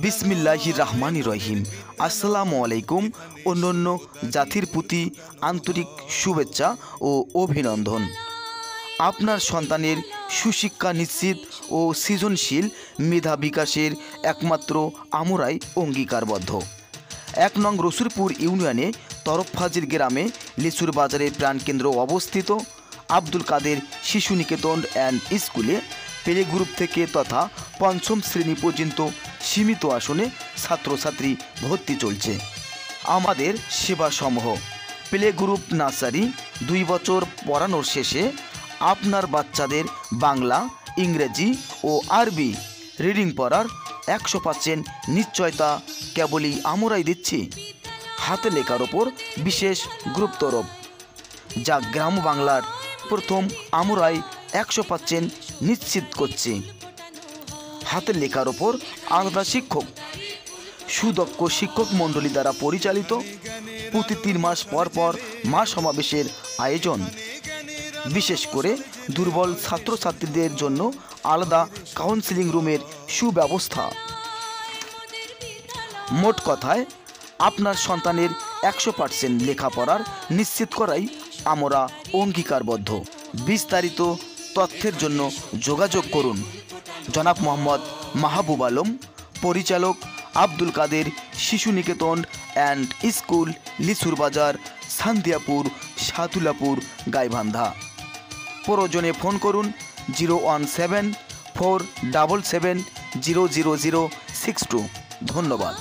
বিসমিল্লাহির রহমানির রহিম। আসসালামু আলাইকুম। অন্যান্য জাতির প্রতি আন্তরিক শুভেচ্ছা ও অভিনন্দন। আপনার সন্তানের সুশিক্ষা নিশ্চিত ও সৃজনশীল মেধা বিকাশের একমাত্র আমরাই অঙ্গীকারবদ্ধ। ১ নং রসুলপুর ইউনিয়নে তরফফাজিল গ্রামে লিচুর বাজারে প্রাণকেন্দ্র অবস্থিত আব্দুল কাদের শিশু নিকেতন অ্যান্ড স্কুলে প্লে গ্রুপ থেকে তথা পঞ্চম শ্রেণী পর্যন্ত সীমিত আসনে ছাত্রছাত্রী ভর্তি চলছে। আমাদের সেবাসমূহ: প্লে গ্রুপ নার্সারি 2 বছর পড়ানোর শেষে আপনার বাচ্চাদের বাংলা, ইংরেজি ও আরবি রিডিং পড়ার 100% নিশ্চয়তা কেবলই আমরাই দিচ্ছি। হাতে লেখার ওপর বিশেষ গুরুত্বারোপ, যা গ্রাম বাংলার প্রথম আমরাই 100% নিশ্চিত করছি। হাতের লেখার ওপর আলাদা শিক্ষক, সুদক্ষ শিক্ষক মণ্ডলী দ্বারা পরিচালিত। প্রতি 3 মাস পর পর মা সমাবেশের আয়োজন। বিশেষ করে দুর্বল ছাত্রছাত্রীদের জন্য আলাদা কাউন্সেলিং রুমের সুব্যবস্থা। মোট কথায়, আপনার সন্তানের 100% লেখাপড়ার নিশ্চিত করাই আমরা অঙ্গীকারবদ্ধ। বিস্তারিত তথ্যের জন্য যোগাযোগ করুন জনাব মোহাম্মদ মাহবুব আলম, পরিচালক আব্দুল কাদের শিশু নিকেতন অ্যান্ড স্কুল, লিচুর বাজার, সান্দিয়াপুর, সাতুলাপুর, গাইবান্ধা। প্রয়োজনে ফোন করুন 01747700062। ধন্যবাদ।